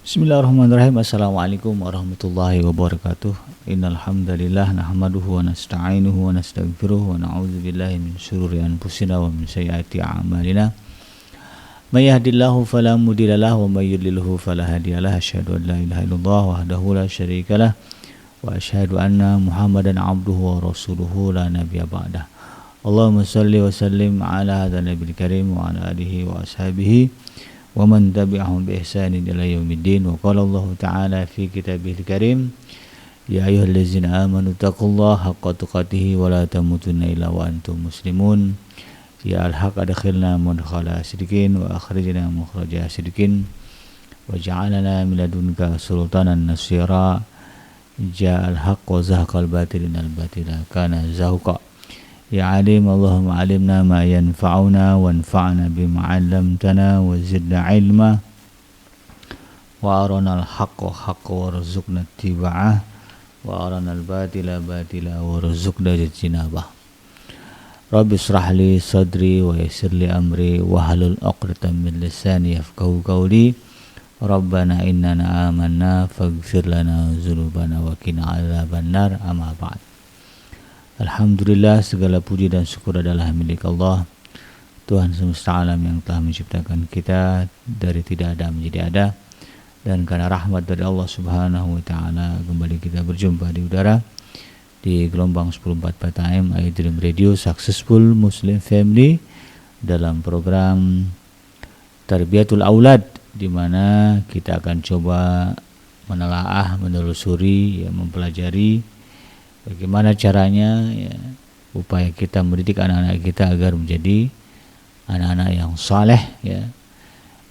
Bismillahirrahmanirrahim. Assalamualaikum warahmatullahi wabarakatuh. Innal hamdalillah nahmaduhu wa nasta'inuhu wa nastaghfiruh wa na'udzu billahi min shururi anfusina wa min sayyiati a'malina. May yahdihillahu fala mudilla lahu wa may yudlilhu fala hadiyalah. Asyhadu an la ilaha illallah wahdahu la syarikalah wa asyhadu anna Muhammadan abduhu wa rasuluhu la nabiyya ba'dah. Allahumma shalli wa sallim ala hadzal nabiyil karim wa ala alihi wa ashabihi wa man tabi'ahum bi ihsanin ila yaumiddin. Wa qala Allah ta'ala fi kitabihil karim, ya ayyuhallazina amanu taqullaha haqqa tuqatih wa la tamutunna illa wa antum muslimun. Ya al-haq adkhilna mudkhala sidqin wa akhrijna mukhraja sidqin wa ja'alna min ladunka sultanan nasira. Ja'al haqq wa zahaqal batil innal batila kana zahuqa. Ya alim Allahumma alimna ma yanfa'una wanfa'na bima 'allamtana wa zidna ilma wa arana al-haqqa haqqa warzuqna ittiba'ah wa arana al-batila batila warzuqna ijtinabah. Rabbi israh li sadri wa yassir li amri wa hlul 'uqdatam min lisani yafqahu qawli. Rabbana innana amanna faghfir lana dzunubana wa qina 'adzabannar. Amma ba'd. Alhamdulillah, segala puji dan syukur adalah milik Allah, Tuhan semesta alam yang telah menciptakan kita dari tidak ada menjadi ada. Dan karena rahmat dari Allah subhanahu wa ta'ala, kembali kita berjumpa di udara di gelombang 1044 AM iDream Radio Successful Muslim Family dalam program Tarbiyatul Aulad, di mana kita akan coba menelaah, menelusuri, mempelajari bagaimana caranya upaya kita mendidik anak-anak kita agar menjadi anak-anak yang saleh,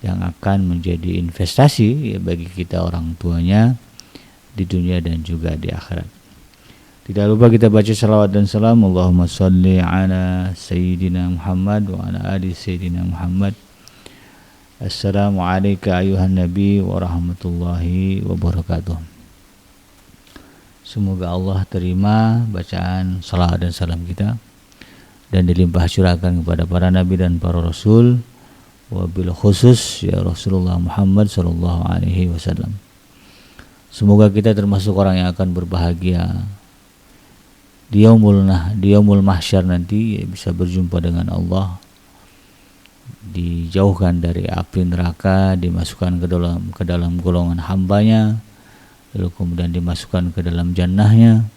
yang akan menjadi investasi bagi kita orang tuanya di dunia dan juga di akhirat. Tidak lupa kita baca salawat dan salam. Allahumma salli ala Sayyidina Muhammad wa ala ali Sayyidina Muhammad. Assalamualaikum ayuhan Nabi wa rahmatullahi wabarakatuh. Semoga Allah terima bacaan salawat dan salam kita dan dilimpah curahkan kepada para nabi dan para rasul, wabil khusus ya Rasulullah Muhammad sallallahu alaihi wasallam. Semoga kita termasuk orang yang akan berbahagia di yaumul mahsyar nanti, bisa berjumpa dengan Allah, dijauhkan dari api neraka, dimasukkan ke dalam golongan hambanya, lalu kemudian dimasukkan ke dalam jannahnya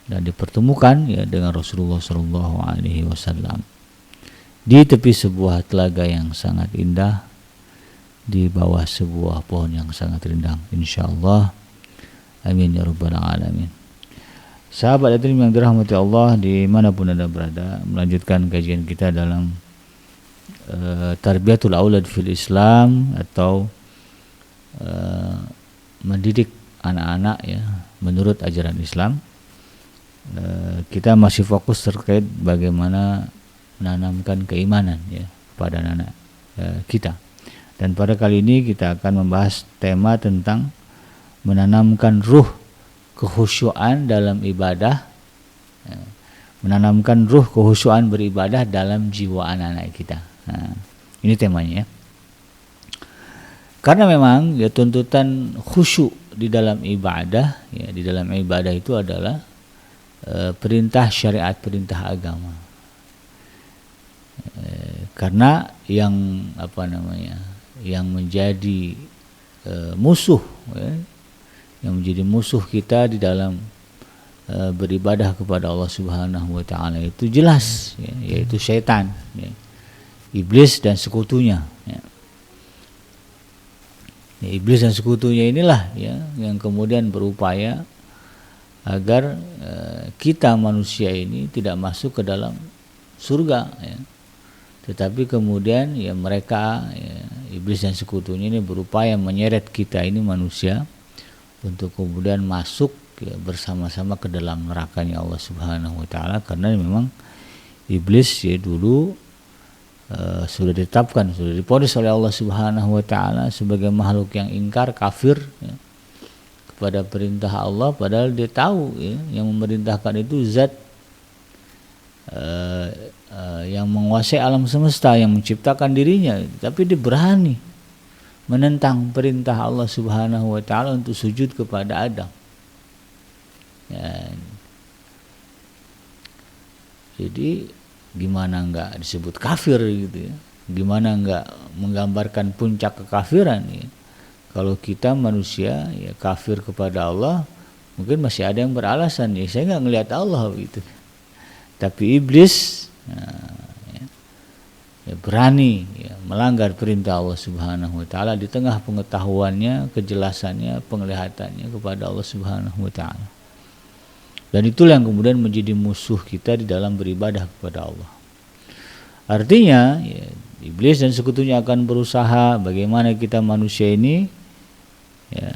dan dipertemukan dengan Rasulullah sallallahu alaihi wasallam di tepi sebuah telaga yang sangat indah, di bawah sebuah pohon yang sangat rindang, insyaallah. Amin ya rabbal alamin. Sahabat hadirin yang dirahmati Allah dimanapun Anda berada, melanjutkan kajian kita dalam Tarbiyatul Aulad fil Islam, atau mendidik anak-anak menurut ajaran Islam. Kita masih fokus terkait bagaimana menanamkan keimanan kepada anak-anak kita. Dan pada kali ini kita akan membahas tema tentang menanamkan ruh kekhusyuan dalam ibadah, menanamkan ruh kekhusyuan beribadah dalam jiwa anak-anak kita. Ini temanya ya. Karena memang tuntutan khusyuk di dalam ibadah, di dalam ibadah itu adalah perintah syariat, perintah agama. Karena yang yang menjadi musuh, yang menjadi musuh kita di dalam beribadah kepada Allah Subhanahu wa taala itu jelas, yaitu syaitan, iblis dan sekutunya. Iblis dan sekutunya inilah yang kemudian berupaya agar kita manusia ini tidak masuk ke dalam surga, tetapi kemudian mereka, iblis dan sekutunya ini berupaya menyeret kita ini manusia untuk kemudian masuk bersama-sama ke dalam nerakanya Allah Subhanahu wa taala. Karena memang iblis dulu sudah ditetapkan, sudah diponis oleh Allah Subhanahu wa taala sebagai makhluk yang ingkar, kafir kepada perintah Allah, padahal dia tahu yang memerintahkan itu zat yang menguasai alam semesta, yang menciptakan dirinya, tapi dia berani menentang perintah Allah Subhanahu wa taala untuk sujud kepada Adam. Ya. Jadi gimana enggak disebut kafir gitu ya? Gimana enggak menggambarkan puncak kekafiran ya? Kalau kita manusia ya kafir kepada Allah, mungkin masih ada yang beralasan ya saya enggak ngelihat Allah gitu. Tapi iblis ya berani ya, melanggar perintah Allah Subhanahu wa taala di tengah pengetahuannya, kejelasannya, penglihatannya kepada Allah Subhanahu wa taala. Dan itulah yang kemudian menjadi musuh kita di dalam beribadah kepada Allah. Artinya ya, iblis dan sekutunya akan berusaha bagaimana kita manusia ini ya,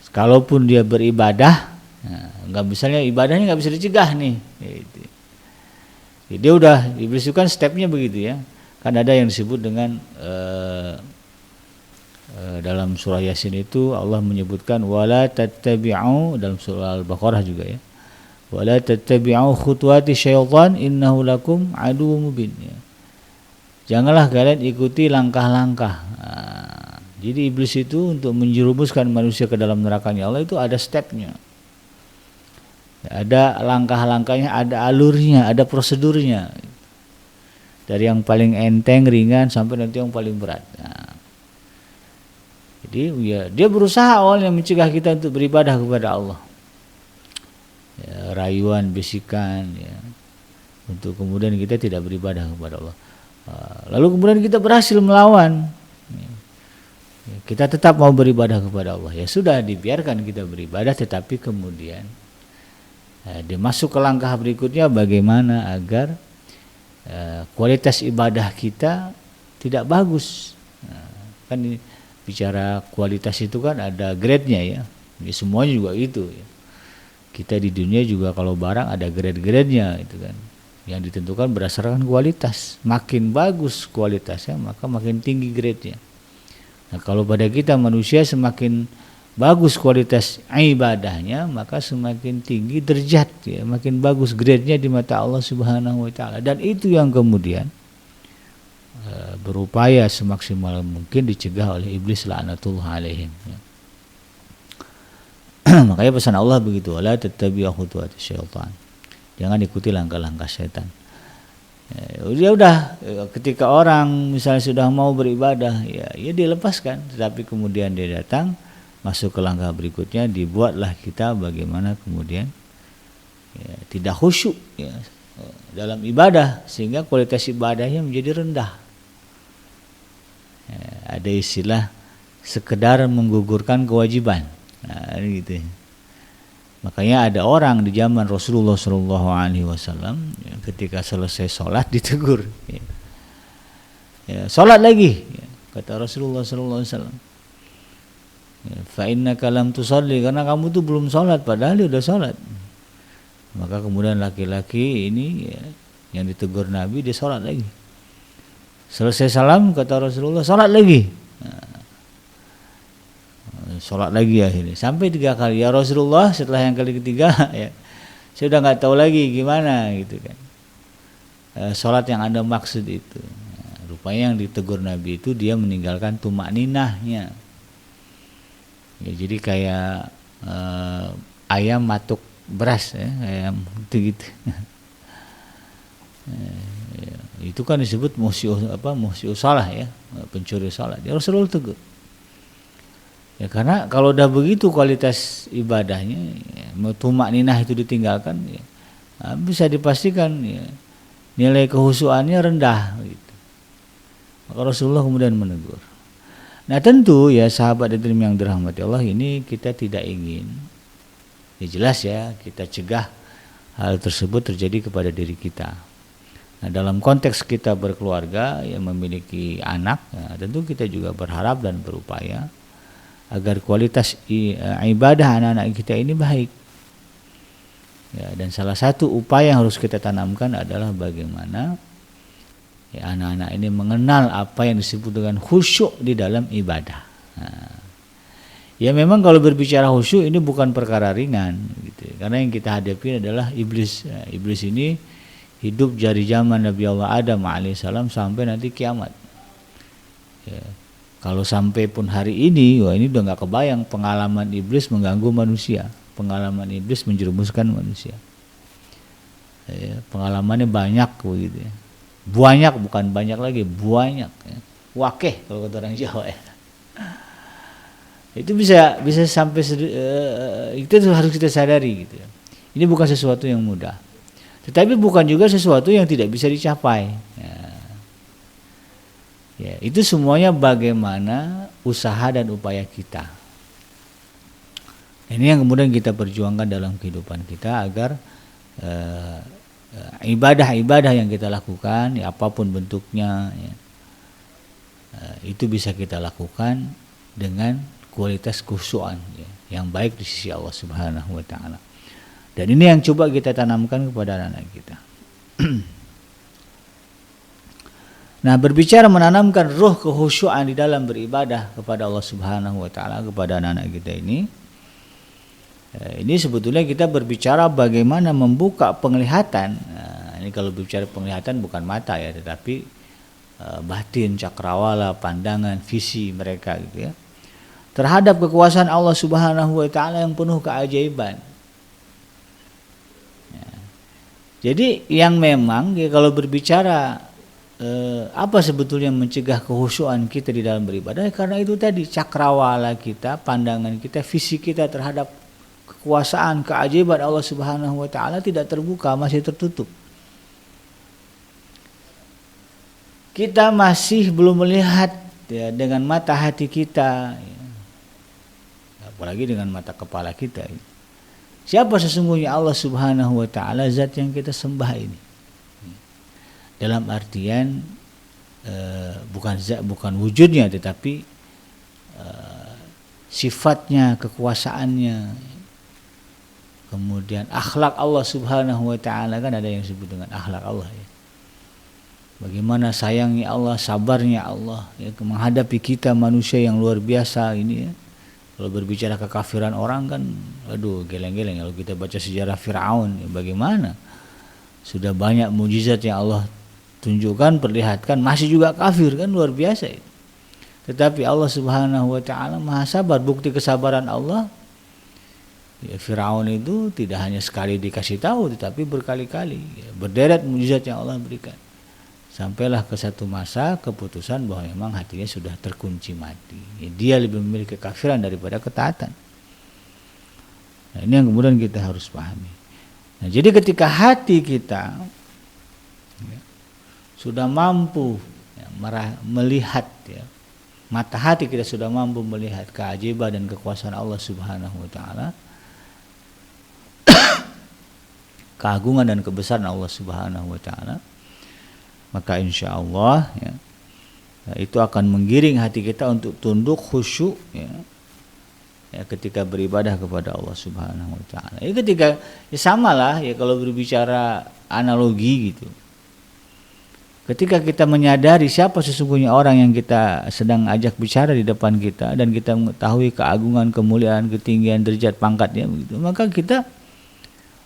kalaupun dia beribadah misalnya ibadahnya nggak bisa dicegah nih gitu. Dia udah, iblis itu kan stepnya begitu ya. Kan ada yang disebut dengan dalam surah Yasin itu Allah menyebutkan wala tattabi'u, dalam surah Al-Baqarah juga ya. Wala tattabi'u khutuwati syaitan innahu lakum aduwwum mubin ya. Janganlah kalian ikuti langkah-langkah. Jadi iblis itu untuk menjerumuskan manusia ke dalam nerakanya Allah itu ada stepnya. Ada langkah-langkahnya, ada alurnya, ada prosedurnya. Dari yang paling enteng, ringan sampai nanti yang paling berat. Jadi ya, dia berusaha awalnya mencegah kita untuk beribadah kepada Allah. Ya, rayuan, bisikan ya, untuk kemudian kita tidak beribadah kepada Allah. Lalu kemudian kita berhasil melawan. Kita tetap mau beribadah kepada Allah. Ya sudah, dibiarkan kita beribadah, tetapi kemudian dia masuk ke langkah berikutnya bagaimana agar kualitas ibadah kita tidak bagus. Kan bicara kualitas itu kan ada grade-nya ya. Semuanya juga itu ya. Kita di dunia juga kalau barang ada grade-grade-nya itu kan. Yang ditentukan berdasarkan kualitas. Makin bagus kualitasnya maka makin tinggi grade-nya. Nah, kalau pada kita manusia semakin bagus kualitas ibadahnya maka semakin tinggi derajat ya, makin bagus grade-nya di mata Allah Subhanahu wa taala. Dan itu yang kemudian berupaya semaksimal mungkin dicegah oleh iblis laknatullah alaihim ya. Makanya pesan Allah begitu, wala tattabi'u khutuwati syaitan. Jangan ikuti langkah-langkah setan. Ya udah, ketika orang misalnya sudah mau beribadah ya dilepaskan, tetapi kemudian dia datang masuk ke langkah berikutnya, dibuatlah kita bagaimana kemudian ya, tidak khusyuk ya, dalam ibadah sehingga kualitas ibadahnya menjadi rendah. Ya, ada istilah sekedar menggugurkan kewajiban. Nah, gitu. Makanya ada orang di zaman Rasulullah SAW ya, ketika selesai sholat ditegur. Ya, sholat lagi, ya, kata Rasulullah SAW. Fa innaka lam tusalli, karena kamu tuh belum sholat padahal dia udah sholat. Maka kemudian laki-laki ini ya, yang ditegur Nabi dia sholat lagi. Selesai salam kata Rasulullah sholat lagi. Sholat lagi akhirnya sampai 3 kali. Ya Rasulullah, setelah yang kali ketiga ya saya udah nggak tahu lagi gimana gitu kan. Sholat yang Anda maksud itu. Rupanya yang ditegur Nabi itu dia meninggalkan tumakninahnya. Ya, jadi kayak ayam matuk beras ya, ayam gitu. Ya, itu kan disebut musiu salah ya, pencuri salat. Ya Rasulullah tegur. Ya karena kalau udah begitu kualitas ibadahnya, ya, tumakninah itu ditinggalkan, ya, bisa dipastikan ya, nilai kehusuannya rendah. Gitu. Maka Rasulullah kemudian menegur. Nah tentu ya sahabat yang dirahmati Allah, ini kita tidak ingin, ya jelas ya kita cegah hal tersebut terjadi kepada diri kita. Nah dalam konteks kita berkeluarga yang memiliki anak, ya, tentu kita juga berharap dan berupaya agar kualitas ibadah anak-anak kita ini baik. Ya, dan salah satu upaya yang harus kita tanamkan adalah bagaimana ya, anak-anak ini mengenal apa yang disebut dengan khusyuk di dalam ibadah. Nah, ya memang kalau berbicara khusyuk ini bukan perkara ringan, gitu. Karena yang kita hadapi adalah iblis. Ya, iblis ini hidup dari zaman Nabi Allah Adam alaihissalam sampai nanti kiamat. Ya. Kalau sampai pun hari ini, wah ini udah nggak kebayang pengalaman iblis mengganggu manusia, pengalaman iblis menjerumuskan manusia. Ya, pengalamannya banyak begitu ya. Banyak, bukan banyak lagi, banyak ya. Wakeh kalau kata orang Jawa ya. Itu bisa sampai itu harus kita sadari gitu ya. Ini bukan sesuatu yang mudah. Tetapi bukan juga sesuatu yang tidak bisa dicapai. Ya, itu semuanya bagaimana usaha dan upaya kita. Ini yang kemudian kita perjuangkan dalam kehidupan kita agar ibadah-ibadah yang kita lakukan, ya, apapun bentuknya, ya, itu bisa kita lakukan dengan kualitas khusyuan ya, yang baik di sisi Allah Subhanahu wa taala. Dan ini yang coba kita tanamkan kepada anak-anak kita. Nah, berbicara menanamkan ruh kekhusyuan di dalam beribadah kepada Allah Subhanahu wa taala kepada anak-anak kita ini sebetulnya kita berbicara bagaimana membuka penglihatan. Nah, ini kalau berbicara penglihatan bukan mata ya, tetapi batin, cakrawala, pandangan, visi mereka gitu ya, terhadap kekuasaan Allah Subhanahu wa taala yang penuh keajaiban. Ya. Jadi yang memang ya, kalau berbicara apa sebetulnya mencegah kekhusyuan kita di dalam beribadah, karena itu tadi cakrawala kita, pandangan kita, visi kita terhadap kekuasaan, keajaiban Allah Subhanahu wa taala tidak terbuka, masih tertutup. Kita masih belum melihat ya, dengan mata hati kita ya, apalagi dengan mata kepala kita ya. Siapa sesungguhnya Allah Subhanahu wa taala, zat yang kita sembah ini. Dalam artian bukan wujudnya, tetapi sifatnya, kekuasaannya, kemudian akhlak Allah Subhanahu wa taala, kan ada yang disebut dengan akhlak Allah ya. Bagaimana sayangnya Allah, sabarnya Allah ya, menghadapi kita manusia yang luar biasa ini ya. Kalau berbicara kekafiran orang kan, aduh geleng-geleng. Kalau kita baca sejarah Fir'aun ya, bagaimana sudah banyak mujizat yang Allah tunjukkan, perlihatkan, masih juga kafir, kan luar biasa itu. Tetapi Allah Subhanahu wa taala Maha sabar. Bukti kesabaran Allah ya, Firaun itu tidak hanya sekali dikasih tahu, tetapi berkali-kali ya, berderet mujizat yang Allah berikan. Sampailah ke satu masa keputusan bahwa memang hatinya sudah terkunci mati ya, dia lebih memilih kekafiran daripada ketaatan. Nah, ini yang kemudian kita harus pahami. Nah, jadi ketika hati kita ya, sudah mampu ya, melihat ya, mata hati kita sudah mampu melihat keajaiban dan kekuasaan Allah Subhanahu wa taala, keagungan dan kebesaran Allah Subhanahu wa taala, maka insya Allah ya, itu akan menggiring hati kita untuk tunduk khusyuk ya, ya ketika beribadah kepada Allah Subhanahu wa taala. Ya ketika ya samalah ya, kalau berbicara analogi gitu. Ketika kita menyadari siapa sesungguhnya orang yang kita sedang ajak bicara di depan kita, dan kita mengetahui keagungan, kemuliaan, ketinggian, derajat, pangkatnya begitu, maka kita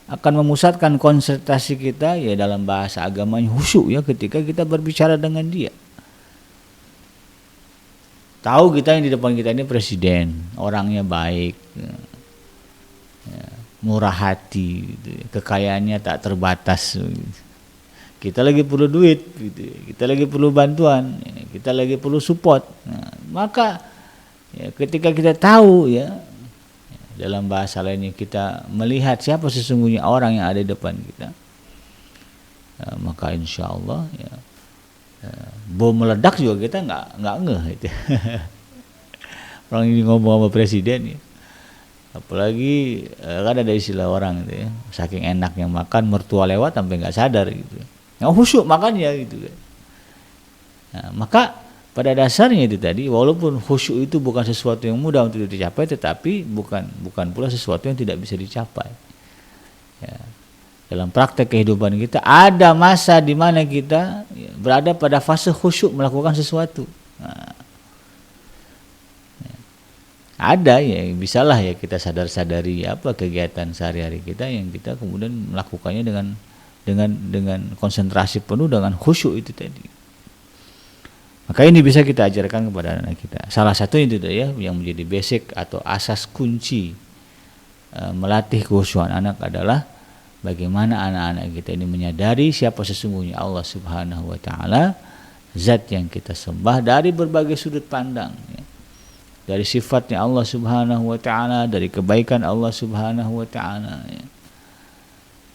akan memusatkan konsentrasi kita ya, dalam bahasa agamanya khusyuk ya, ketika kita berbicara dengan dia. Tahu kita yang di depan kita ini presiden, orangnya baik ya, murah hati gitu, kekayaannya tak terbatas gitu. Kita lagi perlu duit gitu, kita lagi perlu bantuan, kita lagi perlu support. Nah, maka ya, ketika kita tahu ya, dalam bahasa lainnya kita melihat siapa sesungguhnya orang yang ada di depan kita, maka insya Allah ya, bom meledak juga kita nggak ngeh itu. Orang ini ngomong sama presiden ya, apalagi kan ada istilah orang itu ya, saking enaknya makan mertua lewat sampai nggak sadar gitu. Yang khusyuk makannya gitu kan. Nah, maka pada dasarnya itu tadi, walaupun khusyuk itu bukan sesuatu yang mudah untuk dicapai, tetapi bukan pula sesuatu yang tidak bisa dicapai. Ya. Dalam praktek kehidupan kita ada masa di mana kita ya, berada pada fase khusyuk melakukan sesuatu. Nah, ya. Ada ya, bisalah ya kita sadari apa kegiatan sehari-hari kita yang kita kemudian melakukannya dengan konsentrasi penuh, dengan khusyuk itu tadi. Maka ini bisa kita ajarkan kepada anak kita. Salah satu itu ya yang menjadi basic atau asas kunci melatih kekhusyuan anak adalah bagaimana anak-anak kita ini menyadari siapa sesungguhnya Allah Subhanahu wa taala, zat yang kita sembah dari berbagai sudut pandang ya. Dari sifatnya Allah Subhanahu wa taala, dari kebaikan Allah Subhanahu wa taala ya.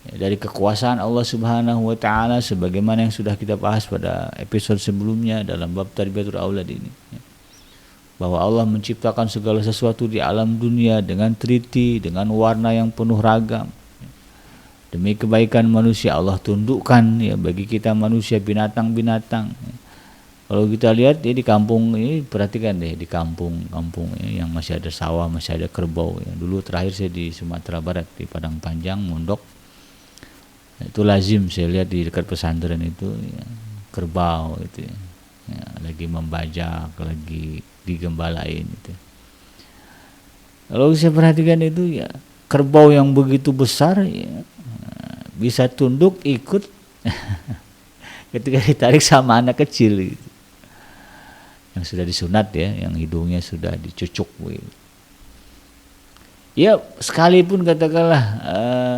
Dari kekuasaan Allah Subhanahu wa taala sebagaimana yang sudah kita bahas pada episode sebelumnya dalam bab Tarbiyatul Aulad ini ya. Bahwa Allah menciptakan segala sesuatu di alam dunia dengan teliti, dengan warna yang penuh ragam. Demi kebaikan manusia Allah tundukkan ya bagi kita manusia binatang-binatang. Kalau kita lihat ya di kampung ini, perhatikan deh di kampung-kampung ya, yang masih ada sawah, masih ada kerbau ya. Dulu terakhir saya di Sumatera Barat di Padang Panjang, Mondok. Itu lazim saya lihat di dekat pesantren itu ya, kerbau itu ya, lagi membajak, lagi digembalain itu. Kalau saya perhatikan itu ya kerbau yang begitu besar ya, bisa tunduk ikut ketika ditarik sama anak kecil gitu. Yang sudah disunat ya, yang hidungnya sudah dicucuk gitu. Ya sekalipun katakanlah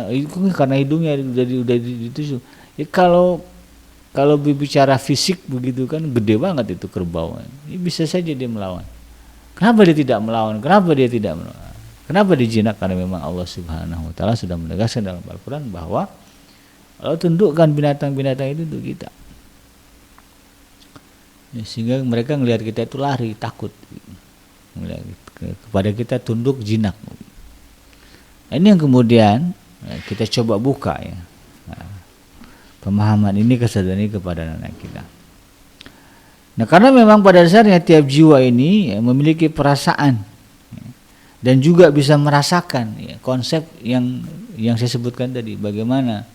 itu karena hidungnya udah ditusuk. Ya kalau berbicara fisik begitu kan gede banget itu kerbau. Ya, bisa saja dia melawan. Kenapa dia tidak melawan? Kenapa dia tidak melawan? Kenapa dijinak? Karena memang Allah Subhanahu wa taala sudah menegaskan dalam Al-Qur'an bahwa Allah tundukkan binatang-binatang itu untuk kita. Ya, sehingga mereka melihat kita itu lari, takut. Melihat kepada kita tunduk jinak. Nah, ini yang kemudian kita coba buka ya. Pemahaman ini, kesadaran ini kepada anak kita. Nah, karena memang pada dasarnya tiap jiwa ini ya, memiliki perasaan ya, dan juga bisa merasakan ya, konsep yang saya sebutkan tadi, bagaimana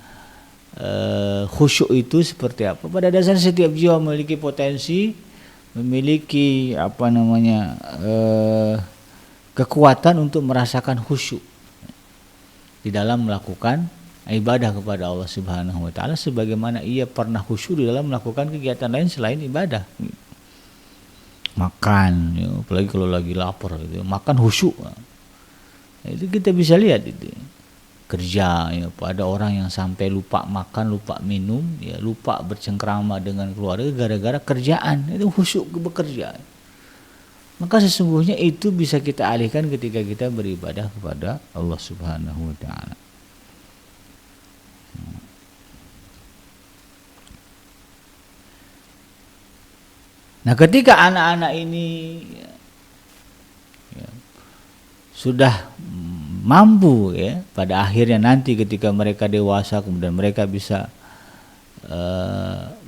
khusyuk itu seperti apa. Pada dasarnya setiap jiwa memiliki potensi, memiliki kekuatan untuk merasakan khusyuk di dalam melakukan ibadah kepada Allah Subhanahu wa taala, sebagaimana ia pernah khusyuk di dalam melakukan kegiatan lain selain ibadah. Makan ya, apalagi kalau lagi lapar gitu, makan khusyuk. Nah, itu kita bisa lihat itu. Kerja ya, ada orang yang sampai lupa makan, lupa minum, ya, lupa bercengkrama dengan keluarga gara-gara kerjaan. Itu khusyuk bekerja. Maka sesungguhnya itu bisa kita alihkan ketika kita beribadah kepada Allah Subhanahu wa taala. Nah, ketika anak-anak ini ya, sudah mampu ya, pada akhirnya nanti ketika mereka dewasa kemudian mereka bisa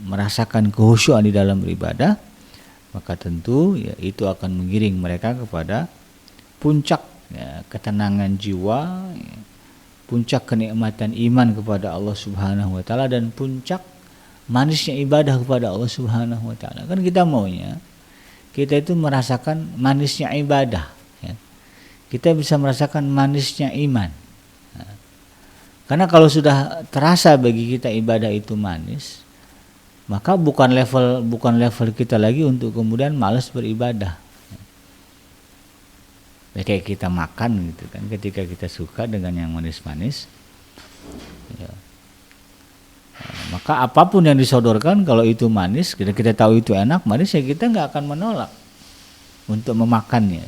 merasakan kekhusyuan di dalam beribadah, maka tentu ya, itu akan mengiring mereka kepada puncak ya, ketenangan jiwa ya, puncak kenikmatan iman kepada Allah Subhanahu wa taala, dan puncak manisnya ibadah kepada Allah Subhanahu wa taala. Kan kita maunya kita itu merasakan manisnya ibadah ya. Kita bisa merasakan manisnya iman. Nah, karena kalau sudah terasa bagi kita ibadah itu manis, maka bukan level kita lagi untuk kemudian malas beribadah. Ya, kayak kita makan gitu kan, ketika kita suka dengan yang manis-manis ya, maka apapun yang disodorkan kalau itu manis, kita tahu itu enak, manis, ya kita nggak akan menolak untuk memakannya.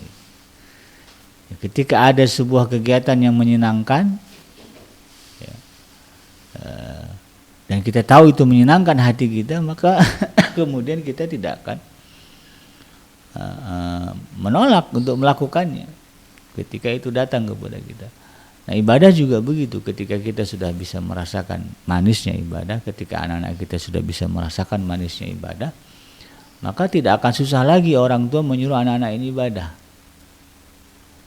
Ya, ketika ada sebuah kegiatan yang menyenangkan ya, dan kita tahu itu menyenangkan hati kita, maka kemudian kita tidak akan menolak untuk melakukannya ketika itu datang kepada kita. Nah, ibadah juga begitu, ketika kita sudah bisa merasakan manisnya ibadah, ketika anak-anak kita sudah bisa merasakan manisnya ibadah, maka tidak akan susah lagi orang tua menyuruh anak-anak ini ibadah.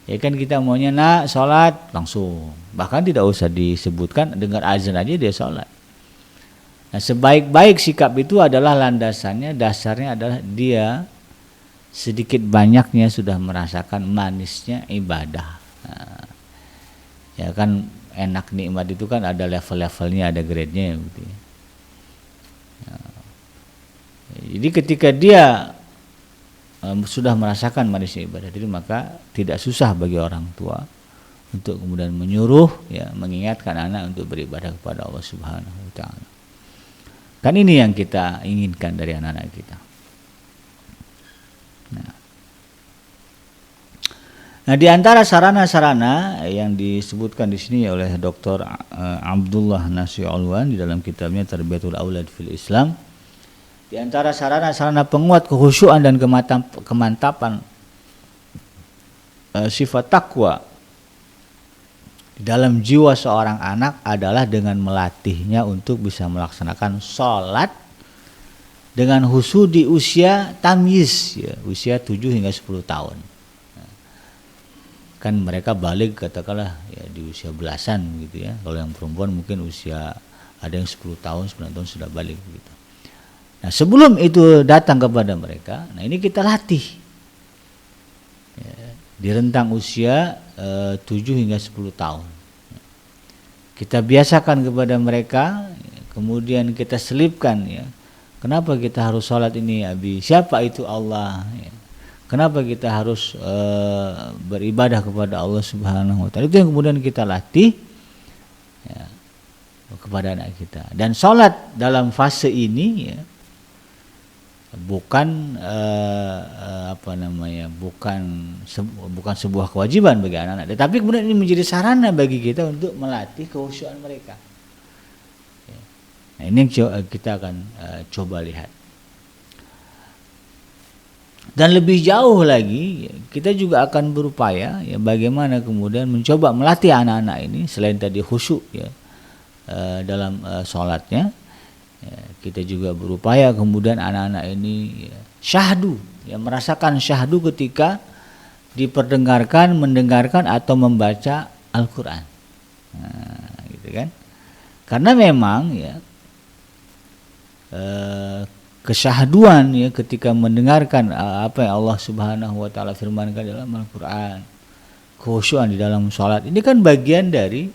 Ya kan, kita maunya nak sholat langsung, bahkan tidak usah disebutkan, dengar azan aja dia sholat. Nah, sebaik-baik sikap itu adalah landasannya, dasarnya adalah dia sedikit banyaknya sudah merasakan manisnya ibadah. Nah, ya kan, enak nikmat itu kan ada level-levelnya, ada grade-nya gitu ya. Jadi ketika dia sudah merasakan manisnya ibadah diri, maka tidak susah bagi orang tua untuk kemudian menyuruh, ya, mengingatkan anak untuk beribadah kepada Allah Subhanahu wa taala. Kan ini yang kita inginkan dari anak-anak kita. Nah, di antara sarana-sarana yang disebutkan di sini oleh Dr. Abdullah Nasir Alwan di dalam kitabnya Tarbiyatul Aulad fil Islam, di antara sarana-sarana penguat kekhusyuan dan kemantapan sifat takwa di dalam jiwa seorang anak adalah dengan melatihnya untuk bisa melaksanakan sholat dengan khusyuk di usia tamyiz, ya, usia 7 hingga 10 tahun. Kan mereka balik katakanlah ya di usia belasan gitu ya. Kalau yang perempuan mungkin usia ada yang 10 tahun, 9 tahun sudah balik gitu. Nah, sebelum itu datang kepada mereka, nah ini kita latih ya, di rentang usia 7 hingga 10 tahun. Kita biasakan kepada mereka, kemudian kita selipkan, ya, kenapa kita harus sholat ini, Abi? Siapa itu Allah? Ya. Kenapa kita harus beribadah kepada Allah Subhanahu wa taala? Itu yang kemudian kita latih, ya, kepada anak kita. Dan sholat dalam fase ini, ya, bukan bukan sebuah kewajiban bagi anak-anak, tetapi kemudian ini menjadi sarana bagi kita untuk melatih kekhusyuan mereka. Nah, ini yang kita akan coba lihat. Dan lebih jauh lagi, kita juga akan berupaya, ya, bagaimana kemudian mencoba melatih anak-anak ini selain tadi khusyuk, ya, dalam sholatnya. Ya, kita juga berupaya kemudian anak-anak ini, ya, syahdu, ya, merasakan syahdu ketika diperdengarkan, mendengarkan atau membaca Al-Quran. Nah, gitu kan? Karena memang, ya, kesyahduan, ya, ketika mendengarkan apa yang Allah Subhanahu wa taala firmankan dalam Al-Quran, khusyuan di dalam sholat, ini kan bagian dari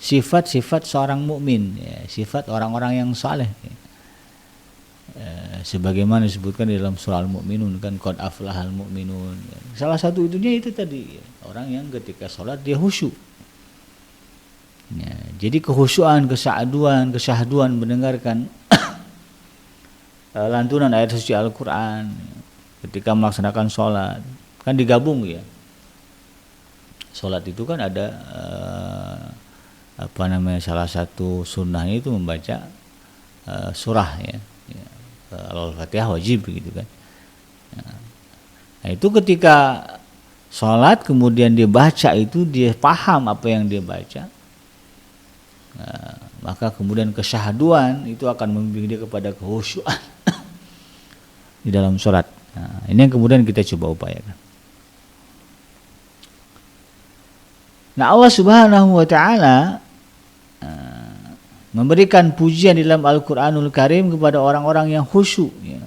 sifat-sifat seorang mukmin, ya, sifat orang-orang yang saleh, ya. Sebagaimana disebutkan di dalam surah Al-Mu'minun, kan qad aflahal mu'minun, ya. Salah satu itunya itu tadi, ya, orang yang ketika sholat dia khusyuk, ya. Jadi kekhusyuan, kesyahduan mendengarkan lantunan ayat suci Al-Quran, ya, ketika melaksanakan sholat, kan digabung, ya. Sholat itu kan ada salah satu sunnahnya itu membaca surah, ya, Al-Fatihah wajib gitu kan. Nah, itu ketika sholat kemudian dia baca itu, dia paham apa yang dia baca, maka kemudian kesyahduan itu akan membimbing dia kepada kekhusyuan di dalam sholat. Nah, ini yang kemudian kita coba upayakan. Nah, Allah Subhanahu wa taala memberikan pujian di dalam Al-Quranul Karim kepada orang-orang yang khusyuk, ya,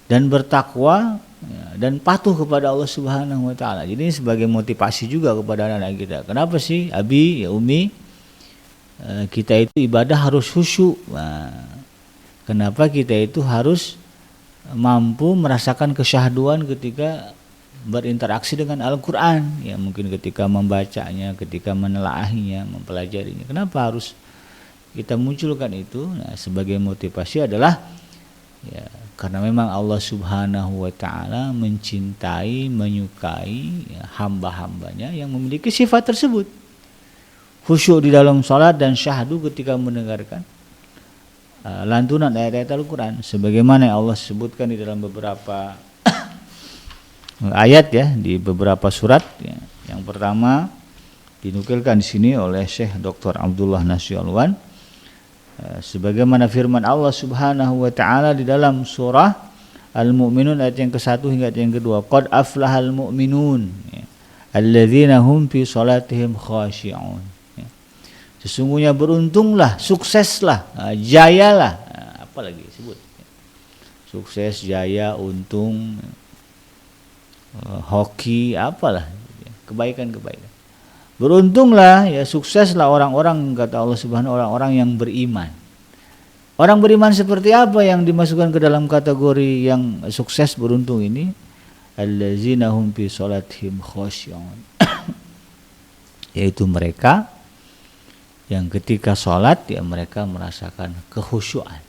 dan bertakwa, ya, dan patuh kepada Allah Subhanahu wa taala. Jadi ini sebagai motivasi juga kepada anak-anak kita. Kenapa sih, Abi, ya Umi, kita itu ibadah harus khusyuk? Nah, kenapa kita itu harus mampu merasakan kesyahduan ketika berinteraksi dengan Al-Quran, ya, mungkin ketika membacanya, ketika menelaahinya, mempelajarinya. Kenapa harus kita munculkan itu? Nah, sebagai motivasi adalah, ya, karena memang Allah Subhanahu wa taala mencintai, menyukai, ya, hamba-hambanya yang memiliki sifat tersebut, khusyuk di dalam salat dan syahdu ketika mendengarkan lantunan ayat-ayat Al-Quran, sebagaimana yang Allah sebutkan di dalam beberapa ayat, ya, di beberapa surat, ya. Yang pertama dinukilkan di sini oleh Syekh Dr. Abdullah Nasir Alwan, sebagaimana firman Allah Subhanahu wa taala di dalam surah Al-Mu'minun ayat yang ke-1 hingga ayat yang kedua, qad aflahal mu'minun, ya, alladzina hum fi salatihim khashi'un, ya. Sesungguhnya beruntunglah, sukseslah, jayalah, apalagi sebut, ya. Sukses, jaya, untung, hoki, apalah, kebaikan-kebaikan. Beruntunglah, ya, sukseslah orang-orang, kata Allah Subhanahu, orang-orang yang beriman, Orang beriman seperti apa yang dimasukkan ke dalam kategori yang sukses beruntung ini? Allazina hum fi sholatihim khashi'un. Yaitu mereka yang ketika sholat ya mereka merasakan kekhusyuan.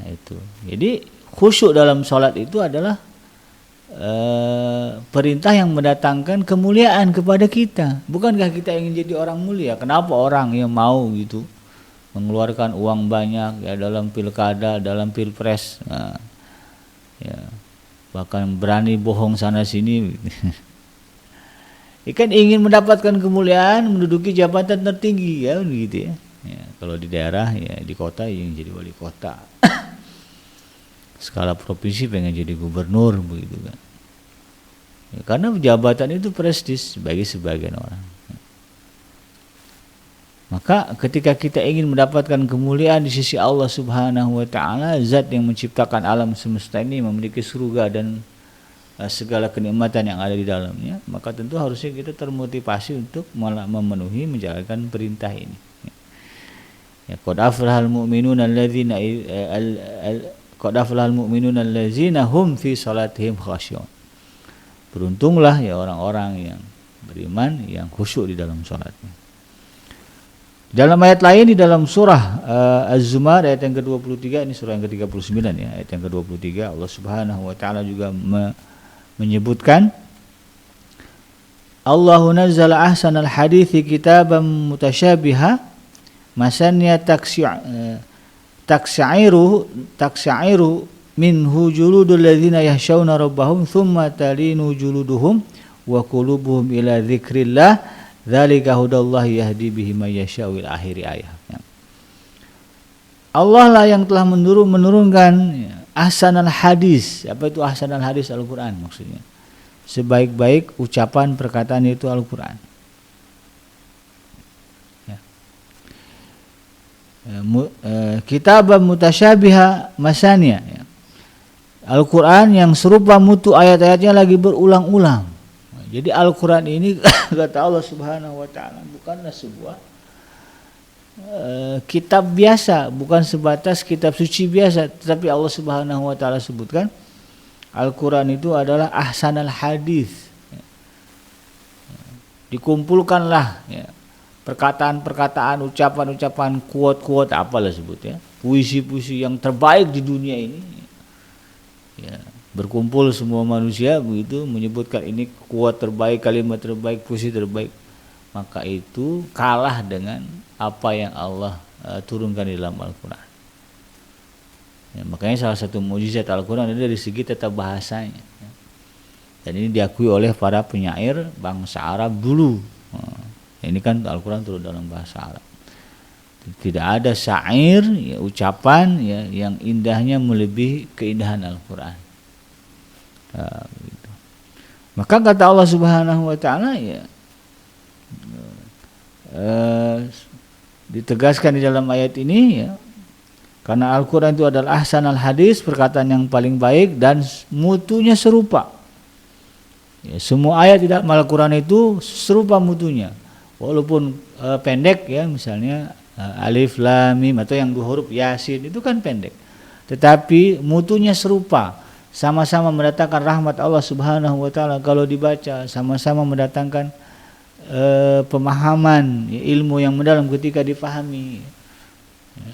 Nah, itu. Jadi khusyuk dalam sholat itu adalah perintah yang mendatangkan kemuliaan kepada kita. Bukankah kita ingin jadi orang mulia? Kenapa orang yang mau gitu mengeluarkan uang banyak ya dalam pilkada, dalam pilpres, ya, bahkan berani bohong sana sini, ikan ingin mendapatkan kemuliaan, menduduki jabatan tertinggi ya, gitu ya. Ya, kalau di daerah ya di kota yang jadi wali kota, skala provinsi pengen jadi gubernur begitu kan. Ya, karena jabatan itu prestis bagi sebagian orang. Maka ketika kita ingin mendapatkan kemuliaan di sisi Allah Subhanahu wa taala, zat yang menciptakan alam semesta ini, memiliki surga dan segala kenikmatan yang ada di dalamnya, maka tentu harusnya kita termotivasi untuk memenuhi menjalankan perintah ini. Ya, qad aflahal mu'minuna alladzina allazina hum fi salatihim khashi'un. Beruntunglah ya orang-orang yang beriman yang khusyuk di dalam salatnya. Dalam ayat lain di dalam surah Az-Zumar ayat yang ke-23, ini surah yang ke-39 ya, ayat yang ke-23, Allah Subhanahu wa taala juga menyebutkan Allahu nazzala ahsanal hadithi kitaban mutasyabiha masannya taksya'iru minhu juludul ladzina yahsyawna rabbahum thumma talinu juluduhum wa qulubuhum ila dzikrillah dzalika hudallahi yahdi bihi may yasha'u ila akhir ayat. Allah lah yang telah menurunkan ahsanal hadis. Apa itu ahsanal hadis? Al-Qur'an maksudnya. Sebaik-baik ucapan perkataan itu Al-Qur'an. Ya. Kitabam mutasyabiha masaniya ya. Al-Qur'an yang serupa mutu ayat-ayatnya lagi berulang-ulang. Jadi Al-Quran ini kata Allah Subhanahu wa taala bukanlah sebuah kitab biasa, bukan sebatas kitab suci biasa, tetapi Allah Subhanahu wa taala sebutkan Al-Quran itu adalah ahsanal hadis. Dikumpulkanlah ya, perkataan-perkataan, ucapan-ucapan, quote-quote apalah sebutnya, puisi-puisi yang terbaik di dunia ini. Ya. Berkumpul semua manusia begitu menyebutkan ini kuat terbaik, kalimat terbaik, puisi terbaik, maka itu kalah dengan apa yang Allah turunkan di dalam Al-Quran. Ya, makanya salah satu mukjizat Al-Quran itu dari segi tata bahasanya. Ya. Dan ini diakui oleh para penyair bangsa Arab dulu. Ini kan Al-Quran turun dalam bahasa Arab. Tidak ada syair, ya, ucapan ya, yang indahnya melebihi keindahan Al-Quran. Gitu. Maka kata Allah Subhanahu wa taala ya ditegaskan di dalam ayat ini ya, karena Al-Qur'an itu adalah ahsanal hadis, perkataan yang paling baik dan mutunya serupa. Ya, semua ayat di dalam Al-Qur'an itu serupa mutunya. Walaupun pendek ya, misalnya alif lam mim atau yang 2 huruf Yasin itu kan pendek. Tetapi mutunya serupa. Sama-sama mendatangkan rahmat Allah Subhanahu wa taala kalau dibaca, sama-sama mendatangkan pemahaman, ya, ilmu yang mendalam ketika dipahami.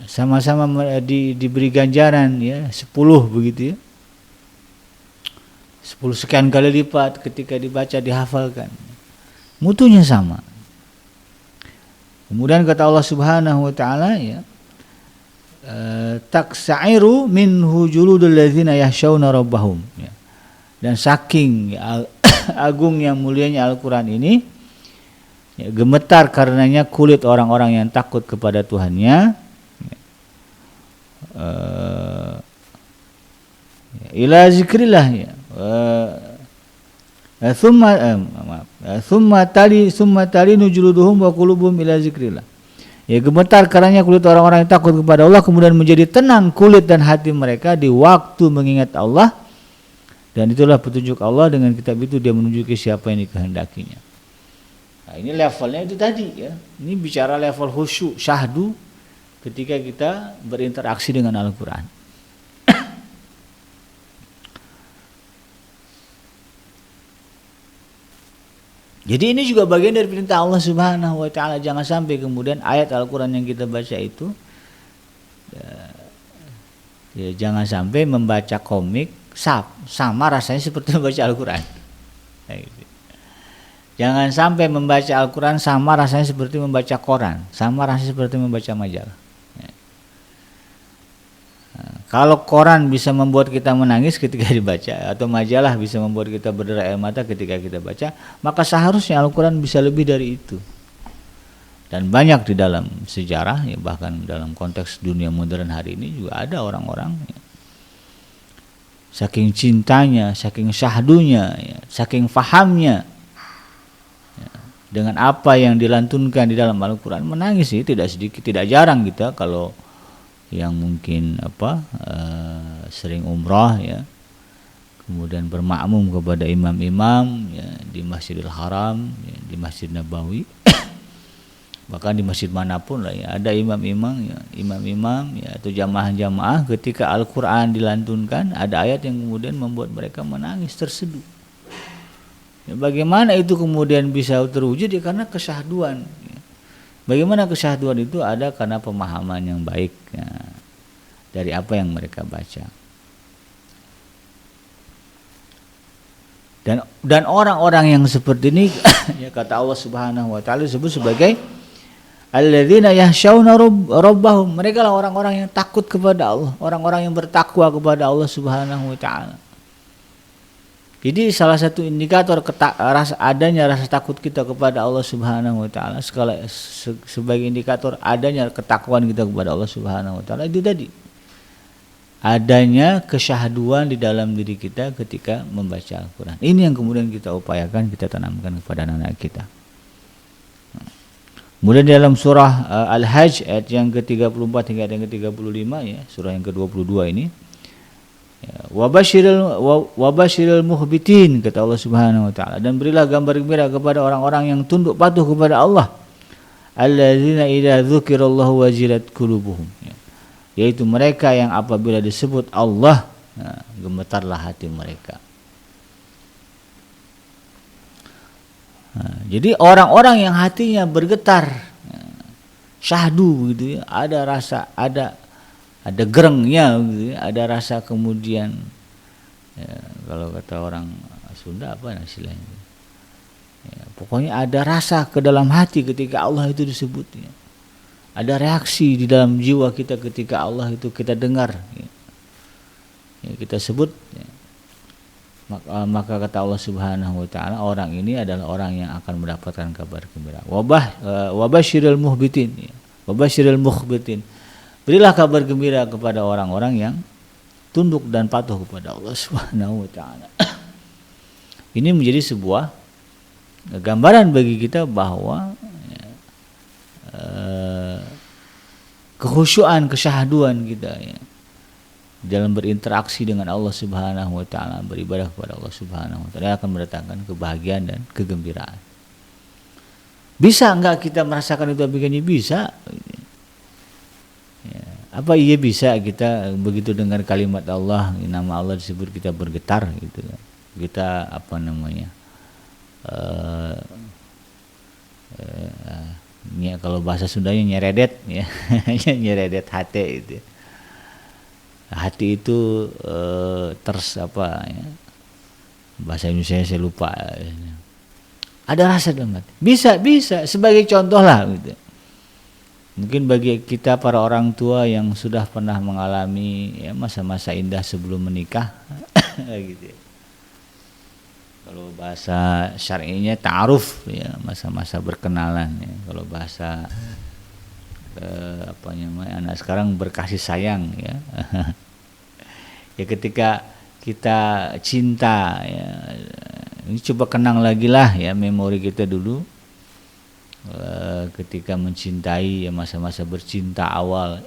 Sama-sama diberi ganjaran ya 10 begitu ya. 10 sekian kali lipat ketika dibaca, dihafalkan. Mutunya sama. Kemudian kata Allah Subhanahu wa taala ya, taksairu minhu juludul ladzina yahsyawna rabbahum ya. Dan saking ya, agung yang mulianya Al-Quran ini ya, gemetar karenanya kulit orang-orang yang takut kepada Tuhannya ya. Ila zikrillah ya. Summa talinu juluduhum wa qulubuhum ila zikrillah. Ya, gemetar karenanya kulit orang-orang yang takut kepada Allah, kemudian menjadi tenang kulit dan hati mereka di waktu mengingat Allah. Dan itulah petunjuk Allah, dengan kitab itu dia menunjuki siapa yang dikehendakinya. Nah, ini levelnya itu tadi ya. Ini bicara level khusyuk, syahdu ketika kita berinteraksi dengan Al-Quran. Jadi ini juga bagian dari perintah Allah Subhanahu wa taala, jangan sampai kemudian ayat Al-Qur'an yang kita baca itu ya, jangan sampai membaca komik sama rasanya seperti membaca Al-Qur'an. Jangan sampai membaca Al-Qur'an sama rasanya seperti membaca koran, sama rasanya seperti membaca majalah. Kalau koran bisa membuat kita menangis ketika dibaca, atau majalah bisa membuat kita berderai air mata ketika kita baca, maka seharusnya Al-Quran bisa lebih dari itu. Dan banyak di dalam sejarah, ya, bahkan dalam konteks dunia modern hari ini juga ada orang-orang ya, saking cintanya, saking syahdunya, ya, saking fahamnya ya, dengan apa yang dilantunkan di dalam Al-Quran, menangis sih tidak sedikit, tidak jarang kita kalau yang mungkin sering umrah ya, kemudian bermakmum kepada imam-imam ya, di Masjidil Haram ya, di Masjid Nabawi bahkan di masjid manapun lah ya, ada imam-imam ya, atau jamaah-jamaah ketika Al-Quran dilantunkan ada ayat yang kemudian membuat mereka menangis terseduh ya, bagaimana itu kemudian bisa terwujud ya, karena kesyahduan ya. Bagaimana kesyahduan itu ada karena pemahaman yang baik ya, dari apa yang mereka baca. Dan orang-orang yang seperti ini ya, kata Allah Subhanahu wa taala disebut sebagai alladzina yakhshawna rabbahum. Mereka lah orang-orang yang takut kepada Allah, orang-orang yang bertakwa kepada Allah Subhanahu wa taala. Jadi salah satu indikator adanya rasa takut kita kepada Allah Subhanahu wa taala sebagai indikator adanya ketakwaan kita kepada Allah Subhanahu wa taala itu tadi. Adanya kesyahduan di dalam diri kita ketika membaca Al-Qur'an. Ini yang kemudian kita upayakan, kita tanamkan kepada anak-anak kita. Kemudian dalam surah Al-Hajj ayat yang ke-34 hingga ayat yang ke-35 ya, surah yang ke-22 ini Wabashiril muhbitin, kata Allah Subhanahu wa taala, dan berilah gambar gembira kepada orang-orang yang tunduk patuh kepada Allah, alladzina idza dzukirallahu wajilat qulubuhum, yaitu mereka yang apabila disebut Allah gemetarlah hati mereka. Jadi orang-orang yang hatinya bergetar syahdu gitu ya, ada rasa, ada gerengnya gitu, ada rasa kemudian ya, kalau kata orang Sunda apa istilahnya ya, pokoknya ada rasa ke dalam hati ketika Allah itu disebut ya. Ada reaksi di dalam jiwa kita ketika Allah itu kita dengar ya. Ya, kita sebut ya. Maka kata Allah Subhanahu wa taala, orang ini adalah orang yang akan mendapatkan kabar gembira. Wabashiril muhbitin ya. Wabashiril mukhbitin, berilah kabar gembira kepada orang-orang yang tunduk dan patuh kepada Allah Subhanahu wa taala. Ini menjadi sebuah gambaran bagi kita bahwa kekhusyuan, kesyahduan kita ya, dalam berinteraksi dengan Allah Subhanahu wa taala, beribadah kepada Allah Subhanahu wa taala akan mendatangkan kebahagiaan dan kegembiraan. Bisa enggak kita merasakan itu begini? Bisa. Ya. Apa iya bisa kita begitu dengar kalimat Allah, nama Allah disebut kita bergetar gitu kan. Kita apa namanya? Ya, kalau bahasa Sundanya nyeredet ya. Nyeredet hati itu. Hati itu apa ya? Bahasa Indonesia saya lupa. Ada rasa dalam hati. Bisa sebagai contoh lah gitu. Mungkin bagi kita para orang tua yang sudah pernah mengalami ya masa-masa indah sebelum menikah gitu. Kalau bahasa syar'inya ta'aruf ya, masa-masa berkenalan ya. Kalau bahasa apa namanya anak sekarang berkasih sayang ya. Ya ketika kita cinta ya, ini coba kenang lagi lah ya memori kita dulu ketika mencintai ya, masa-masa bercinta awal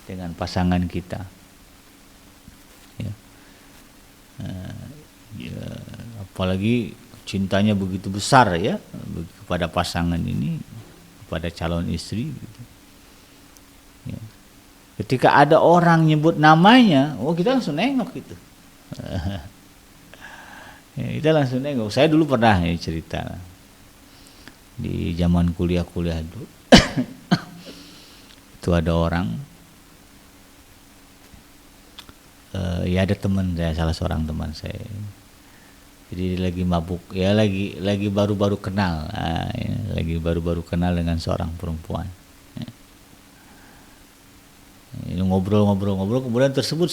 dengan pasangan kita ya. Ya, apalagi cintanya begitu besar ya kepada pasangan ini, kepada calon istri gitu. Ketika ada orang nyebut namanya, oh kita langsung nengok gitu. Ya, kita langsung nengok. Saya dulu pernah ya cerita di zaman kuliah dulu. Itu ada orang, ya ada teman saya, salah seorang teman saya. Jadi lagi mabuk, ya lagi baru-baru kenal, lagi baru-baru kenal dengan seorang perempuan. Ini ngobrol, kemudian tersebut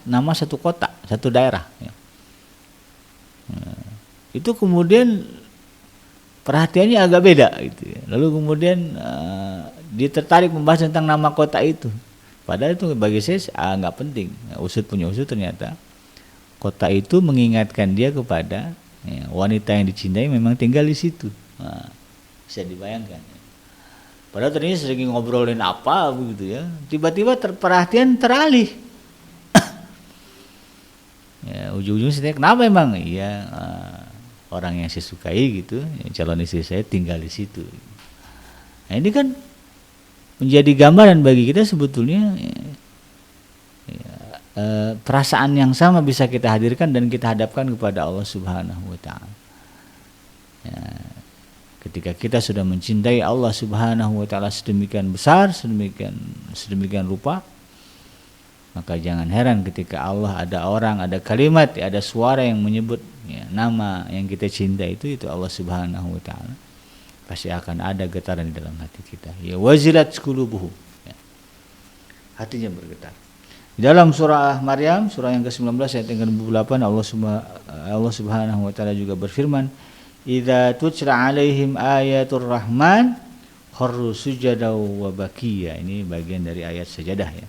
nama satu kota, satu daerah. Ya. Itu kemudian perhatiannya agak beda gitu ya. Lalu kemudian dia tertarik membahas tentang nama kota itu. Padahal itu bagi saya nggak penting. Usut punya usut, ternyata kota itu mengingatkan dia kepada wanita yang dicintai memang tinggal di situ. Nah, bisa dibayangkan. Padahal ternyata sering ngobrolin apa begitu ya. Tiba-tiba perhatian teralih. Ya, ujung-ujungnya saya kenapa emang? Iya, orang yang saya sukai gitu, calon istri saya tinggal di situ. Nah, ini kan menjadi gambaran bagi kita sebetulnya perasaan yang sama bisa kita hadirkan dan kita hadapkan kepada Allah Subhanahu wa taala. Ya, ketika kita sudah mencintai Allah Subhanahu wa taala sedemikian besar, sedemikian rupa, maka jangan heran ketika Allah ada kalimat, ada suara yang menyebut nama yang kita cintai itu Allah Subhanahu wa taala. Pasti akan ada getaran di dalam hati kita. Ya wazilat qulubuhum. Ya. Hatinya bergetar. Di dalam surah Maryam, surah yang ke-19 ayat yang ke-28, Allah Subhanahu wa taala juga berfirman, "Idza tutla 'alaihim ayatur rahman kharru sujada wa bakiya." Ini bagian dari ayat sajadah ya.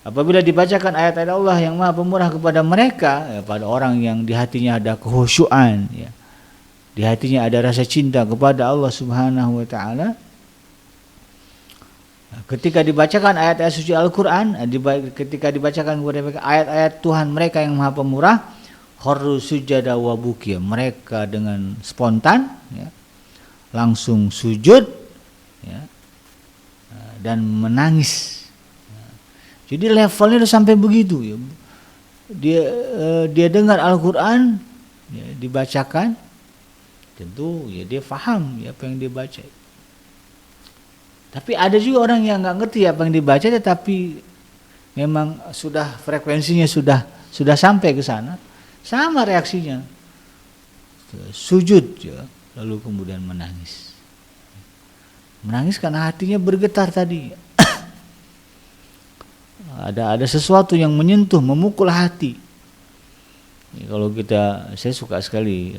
Apabila dibacakan ayat-ayat Allah yang Maha Pemurah kepada mereka, pada orang yang di hatinya ada kekhusyuan ya. Di hatinya ada rasa cinta kepada Allah Subhanahu wa taala. Ketika dibacakan ayat-ayat suci Al-Qur'an, ketika dibacakan kepada mereka ayat-ayat Tuhan mereka yang Maha Pemurah, kharru sujada wa bukiya, mereka dengan spontan ya, langsung sujud ya, dan menangis. Jadi levelnya udah sampai begitu ya. Dia dengar Al-Qur'an ya, dibacakan, tentu ya dia faham ya apa yang dia baca. Tapi ada juga orang yang nggak ngerti apa yang dibaca, tetapi memang sudah frekuensinya sudah sampai ke sana, sama reaksinya, sujud ya, lalu kemudian menangis karena hatinya bergetar tadi. Ada sesuatu yang menyentuh, memukul hati. Kalau saya suka sekali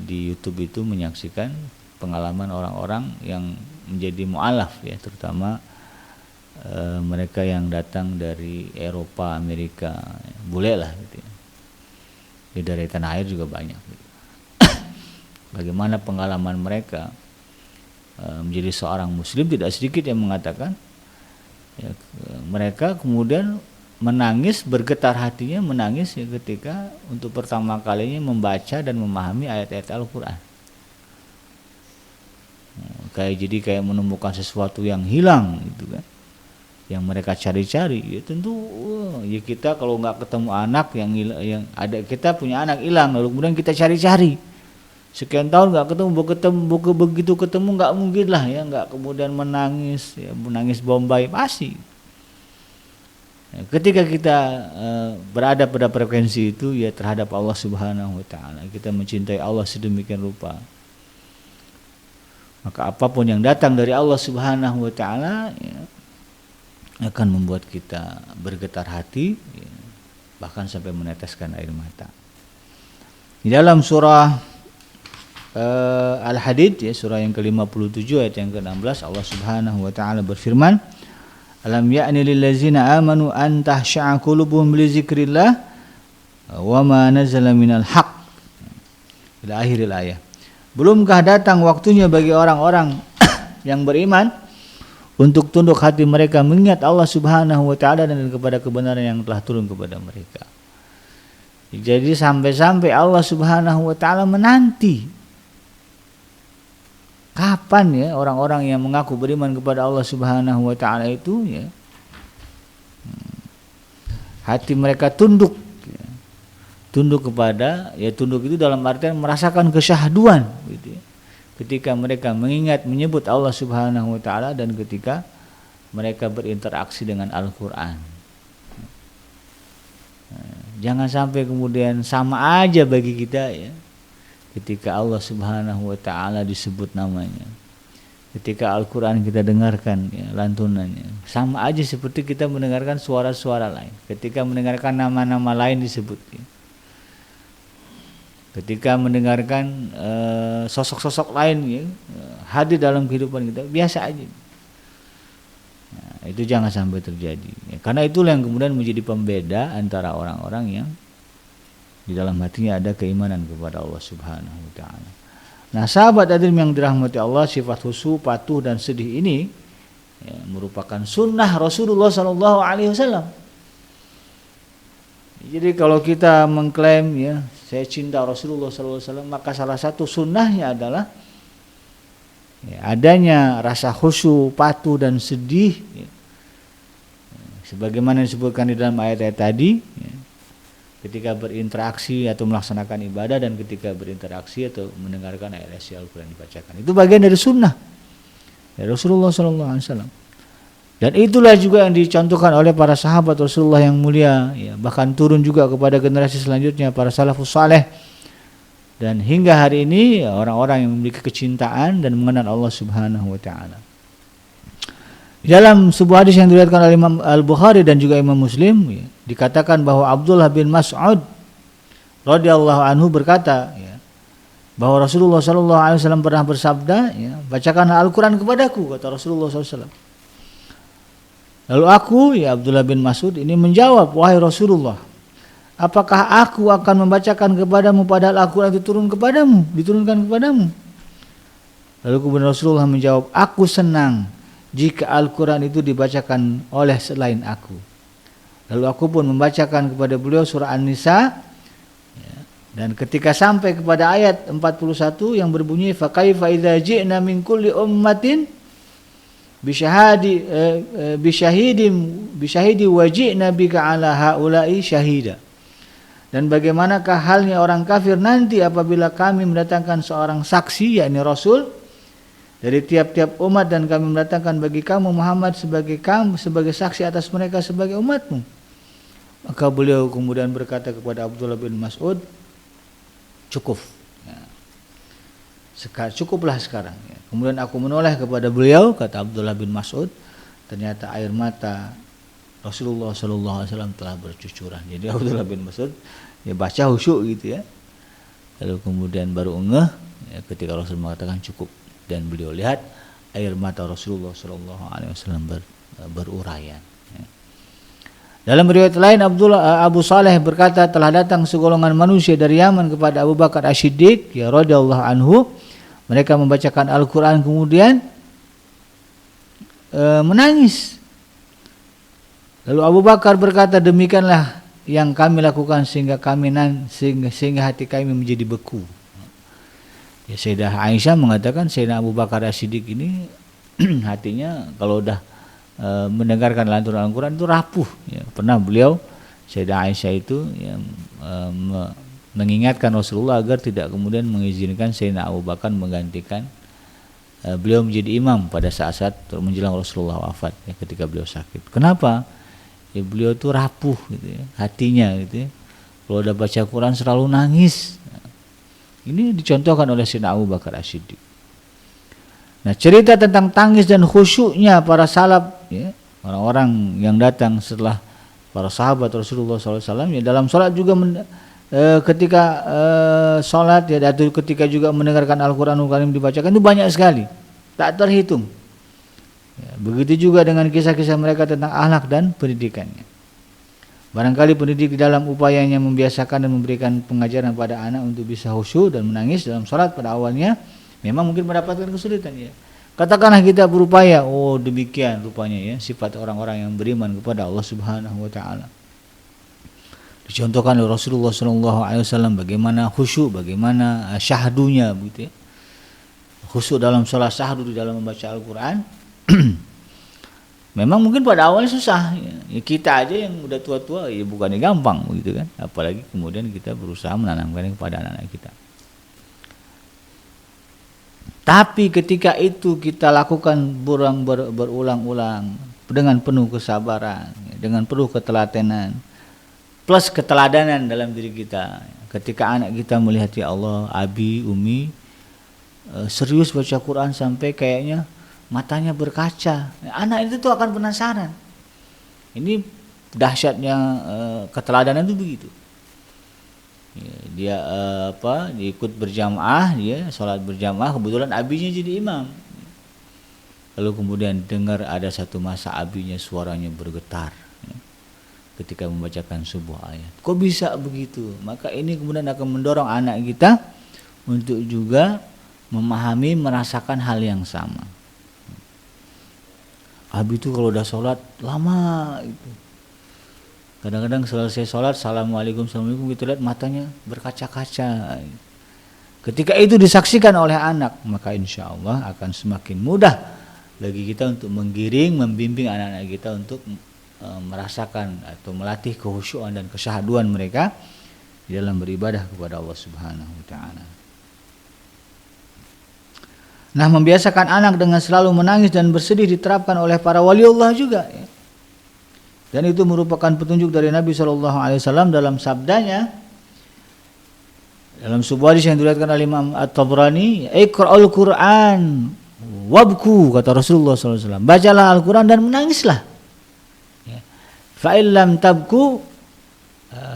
di YouTube itu menyaksikan pengalaman orang-orang yang menjadi mu'alaf ya, terutama mereka yang datang dari Eropa, Amerika, bule lah gitu ya. Dari tanah air juga banyak gitu. Bagaimana pengalaman mereka menjadi seorang muslim, tidak sedikit yang mengatakan ya, mereka kemudian menangis, bergetar hatinya menangis ya, ketika untuk pertama kalinya membaca dan memahami ayat-ayat Al-Quran. Kayak menemukan sesuatu yang hilang gitu kan, yang mereka cari-cari. Ya tentu ya kita kalau nggak ketemu anak yang ada, kita punya anak hilang lalu kemudian kita cari-cari sekian tahun nggak ketemu, begitu ketemu nggak mungkin lah ya nggak kemudian menangis ya, menangis bombay pasti. Ketika kita berada pada frekuensi itu ya terhadap Allah Subhanahu wa taala, kita mencintai Allah sedemikian rupa, maka apapun yang datang dari Allah Subhanahu wa taala ya, akan membuat kita bergetar hati ya, bahkan sampai meneteskan air mata. Di dalam surah Al-Hadid ya, surah yang ke-57 ayat yang ke-16, Allah Subhanahu wa taala berfirman, "Alam ya'ni lil ladzina amanu an tahsha'a qulubuhum li dzikrillah wa ma nazala minal haqq." Ila akhiril ayat. Belumkah datang waktunya bagi orang-orang yang beriman untuk tunduk hati mereka mengingat Allah Subhanahu wa taala dan kepada kebenaran yang telah turun kepada mereka. Jadi sampai-sampai Allah Subhanahu wa taala menanti kapan ya orang-orang yang mengaku beriman kepada Allah Subhanahu wa taala itu ya hati mereka tunduk, ya. Tunduk kepada, ya tunduk itu dalam artian merasakan kesyahduan gitu ya. Ketika mereka mengingat menyebut Allah Subhanahu wa taala dan ketika mereka berinteraksi dengan Al-Qur'an. Jangan sampai kemudian sama aja bagi kita ya. Ketika Allah Subhanahu wa taala disebut namanya. Ketika Al-Qur'an kita dengarkan ya, lantunannya. Sama aja seperti kita mendengarkan suara-suara lain. Ketika mendengarkan nama-nama lain disebut ya. Ketika mendengarkan sosok-sosok lain ya, hadir dalam kehidupan kita, biasa aja. Nah, itu jangan sampai terjadi. Ya, karena itulah yang kemudian menjadi pembeda antara orang-orang yang di dalam hatinya ada keimanan kepada Allah Subhanahu wa taala. Nah, sahabat hadirin yang dirahmati Allah, sifat khusyuk, patuh dan sedih ini ya, merupakan sunnah Rasulullah sallallahu alaihi wasallam. Jadi kalau kita mengklaim ya saya cinta Rasulullah sallallahu alaihi wasallam, maka salah satu sunnahnya adalah ya, adanya rasa khusyuk, patuh dan sedih ya. Sebagaimana disebutkan di dalam ayat-ayat tadi ya, ketika berinteraksi atau melaksanakan ibadah dan ketika berinteraksi atau mendengarkan ayat Al-Quran dibacakan. Itu bagian dari sunnah ya, Rasulullah sallallahu alaihi wasallam. Dan itulah juga yang dicontohkan oleh para sahabat Rasulullah yang mulia ya, bahkan turun juga kepada generasi selanjutnya para salafus saleh. Dan hingga hari ini ya, orang-orang yang memiliki kecintaan dan mengenal Allah Subhanahu wa taala. Dalam sebuah hadis yang diriwayatkan oleh Imam Al-Bukhari dan juga Imam Muslim ya, dikatakan bahwa Abdullah bin Mas'ud radhiyallahu anhu berkata ya, bahwa Rasulullah sallallahu alaihi wasallam pernah bersabda ya, bacakanlah Al-Qur'an kepadaku, kata Rasulullah sallallahu alaihi wasallam. Lalu aku, ya Abdullah bin Mas'ud ini menjawab, wahai Rasulullah, apakah aku akan membacakan kepadamu padahal Al-Quran itu diturunkan kepadamu? Lalu kemudian Rasulullah menjawab, aku senang jika Al-Quran itu dibacakan oleh selain aku. Lalu aku pun membacakan kepada beliau surah An-Nisa, ya, dan ketika sampai kepada ayat 41 yang berbunyi, فَكَيْفَ إِذَا جِئْنَا مِنْ كُلِّ أُمَّةٍ bisyahidi wajibna bika ala haula'i syahida. Dan bagaimanakah halnya orang kafir nanti apabila kami mendatangkan seorang saksi, yakni Rasul, dari tiap-tiap umat, dan kami mendatangkan bagi kamu Muhammad sebagai saksi atas mereka sebagai umatmu. Maka beliau kemudian berkata kepada Abdullah bin Mas'ud, cukup ya. Cukuplah sekarang ya. Kemudian aku menoleh kepada beliau, kata Abdullah bin Mas'ud, ternyata air mata Rasulullah sallallahu alaihi wasallam telah bercucuran. Jadi Abdullah bin Mas'ud ya baca khusyuk gitu ya. Lalu kemudian baru ngeh ya, ketika Rasul mengatakan cukup, dan beliau lihat air mata Rasulullah sallallahu alaihi wasallam berurayan ya. Dalam riwayat lain Abu Saleh berkata, telah datang segolongan manusia dari Yaman kepada Abu Bakar As-Siddiq ya radhiyallahu anhu. Mereka membacakan Al-Quran kemudian menangis. Lalu Abu Bakar berkata, demikianlah yang kami lakukan sehingga hati kami menjadi beku. Ya, Sayyidah Aisyah mengatakan Sayyidina Abu Bakar As-Siddiq ini hatinya kalau udah mendengarkan lantunan Al-Quran itu rapuh. Ya, pernah beliau Sayyidah Aisyah itu yang mengingatkan Rasulullah agar tidak kemudian mengizinkan Sayyidina Abu Bakar menggantikan beliau menjadi imam pada saat-saat menjelang Rasulullah wafat ya, ketika beliau sakit. Kenapa? Ya, beliau itu rapuh gitu ya, hatinya gitu ya. Kalau udah baca Quran selalu nangis. Ini dicontohkan oleh Sayyidina Abu Bakar As-Siddiq. Nah, cerita tentang tangis dan khusyuknya para salaf ya, orang-orang yang datang setelah para sahabat Rasulullah SAW ya, dalam salat juga ketika sholat ya, atau ketika juga mendengarkan Al-Quranul Karim dibacakan itu banyak sekali, tak terhitung ya, begitu juga dengan kisah-kisah mereka tentang akhlak dan pendidikannya. Barangkali pendidik di dalam upayanya membiasakan dan memberikan pengajaran pada anak untuk bisa khusyuk dan menangis dalam sholat pada awalnya memang mungkin mendapatkan kesulitan ya. Katakanlah kita berupaya, oh demikian rupanya ya sifat orang-orang yang beriman kepada Allah Subhanahu wa taala. Dicontohkan oleh Rasulullah SAW bagaimana khusyuk, bagaimana syahdunya begitu ya. Khusyuk dalam salat, syahdu di dalam membaca Al-Quran. Memang mungkin pada awalnya susah, ya kita aja yang udah tua-tua ya bukannya gampang begitu kan, apalagi kemudian kita berusaha menanamkan kepada anak-anak kita. Tapi ketika itu kita lakukan berulang-ulang dengan penuh kesabaran, dengan penuh ketelatenan, plus keteladanan dalam diri kita. Ketika anak kita melihat ya Allah, abi, umi serius baca Quran sampai kayaknya matanya berkaca, anak itu tuh akan penasaran. Ini dahsyatnya keteladanan itu begitu. Dia ikut berjamaah, dia sholat berjamaah, kebetulan abinya jadi imam. Lalu kemudian dengar ada satu masa abinya suaranya bergetar ketika membacakan sebuah ayat. Kok bisa begitu? Maka ini kemudian akan mendorong anak kita untuk juga memahami, merasakan hal yang sama. Abi itu kalau udah sholat lama itu. Kadang-kadang selesai sholat, assalamualaikum gitu, lihat matanya berkaca-kaca. Ketika itu disaksikan oleh anak, maka insya Allah akan semakin mudah bagi kita untuk menggiring, membimbing anak-anak kita untuk merasakan atau melatih kehusyuan dan kesyahduan mereka di dalam beribadah kepada Allah Subhanahu wa taala. Nah, membiasakan anak dengan selalu menangis dan bersedih diterapkan oleh para waliullah juga, ya. Dan itu merupakan petunjuk dari Nabi SAW dalam sabdanya dalam sebuah hadis yang diriwayatkan oleh Imam At-Tabrani, "Iqra'ul Qur'an wabku," kata Rasulullah SAW, bacalah Al-Quran dan menangislah. Ya. Fa illam tabku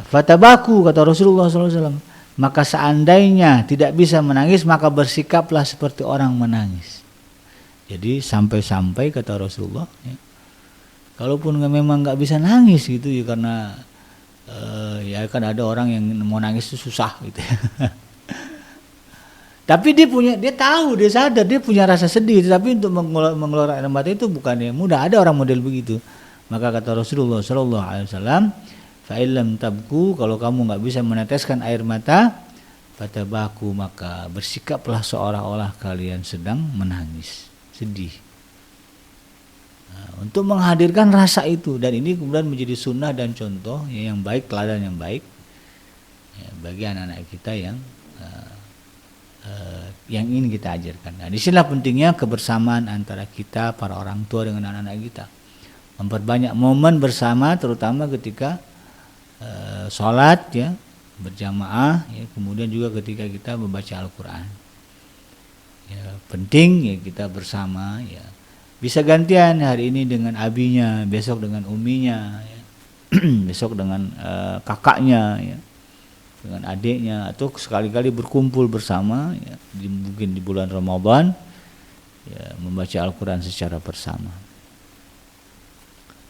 fatabaku, kata Rasulullah SAW. Maka seandainya tidak bisa menangis, maka bersikaplah seperti orang menangis. Jadi sampai-sampai kata Rasulullah, ya, kalaupun memang nggak bisa nangis gitu ya, karena ya kan ada orang yang mau nangis itu susah gitu ya. Tapi dia tahu, dia sadar, dia punya rasa sedih, tapi untuk mengeluarkan air mata itu bukan yang mudah. Ada orang model begitu. Maka kata Rasulullah SAW, fa illam tabku, kalau kamu nggak bisa meneteskan air mata, fatabaku, maka bersikaplah seolah-olah kalian sedang menangis, sedih. Nah, untuk menghadirkan rasa itu, dan ini kemudian menjadi sunnah dan contoh yang baik, teladan yang baik ya, bagi anak-anak kita yang ingin kita ajarkan. Nah, disinilah pentingnya kebersamaan antara kita para orang tua dengan anak-anak kita, memperbanyak momen bersama, terutama ketika sholat ya berjamaah ya, kemudian juga ketika kita membaca Al-Quran ya, penting ya kita bersama ya, bisa gantian hari ini dengan abinya, besok dengan uminya ya. Besok dengan kakaknya ya, dengan adiknya, atau sekali-kali berkumpul bersama ya, mungkin di bulan Ramadan ya, membaca Al-Quran secara bersama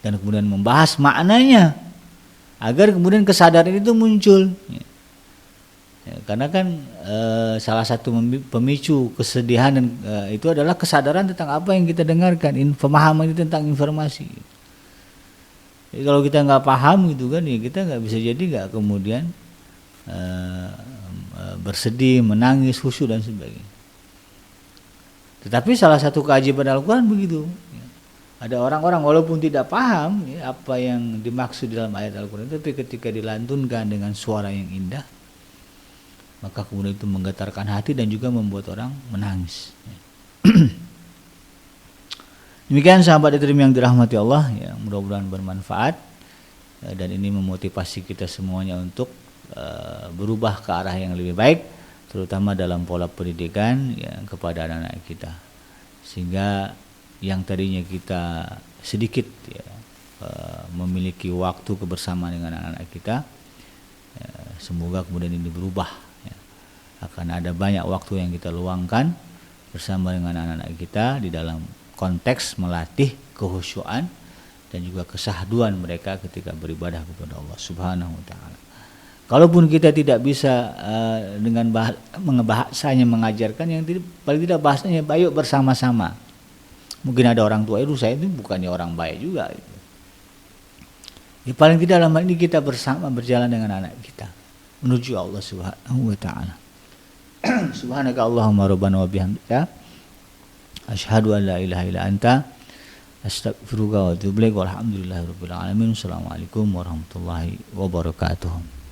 dan kemudian membahas maknanya agar kemudian kesadaran itu muncul. Ya, karena kan salah satu pemicu kesedihan dan, itu adalah kesadaran tentang apa yang kita dengarkan, pemahaman itu tentang informasi. Jadi kalau kita nggak paham gitu kan, ya kita nggak bisa jadi nggak kemudian bersedih, menangis, khusyuk dan sebagainya. Tetapi salah satu keajaiban Al-Quran begitu. Ada orang-orang walaupun tidak paham ya, apa yang dimaksud dalam ayat Al-Quran, tapi ketika dilantunkan dengan suara yang indah, maka kemudian itu menggetarkan hati dan juga membuat orang menangis. Demikian sahabat Etrim yang dirahmati Allah, ya, mudah-mudahan bermanfaat dan ini memotivasi kita semuanya untuk berubah ke arah yang lebih baik, terutama dalam pola pendidikan ya, kepada anak-anak kita, sehingga yang tadinya kita sedikit ya, memiliki waktu kebersamaan dengan anak-anak kita, ya, semoga kemudian ini berubah ya. Akan ada banyak waktu yang kita luangkan bersama dengan anak-anak kita di dalam konteks melatih kehusyuan dan juga kesahduan mereka ketika beribadah kepada Allah Subhanahu wa taala. Kalaupun kita tidak bisa dengan bahasanya mengajarkan, yang paling tidak bahasanya ayo bersama-sama. Mungkin ada orang tua itu, saya itu bukannya orang baik juga gitu. Ya, paling tidak dalam hal ini kita bersama berjalan dengan anak kita menuju Allah Subhanahu wa taala. Subhanaka Allahumma rabbana wa bihamdika asyhadu an la ilaha illa anta Astaghfiruka wa atubu ilaik. Walhamdulillahirabbil alamin. Assalamualaikum warahmatullahi wabarakatuh.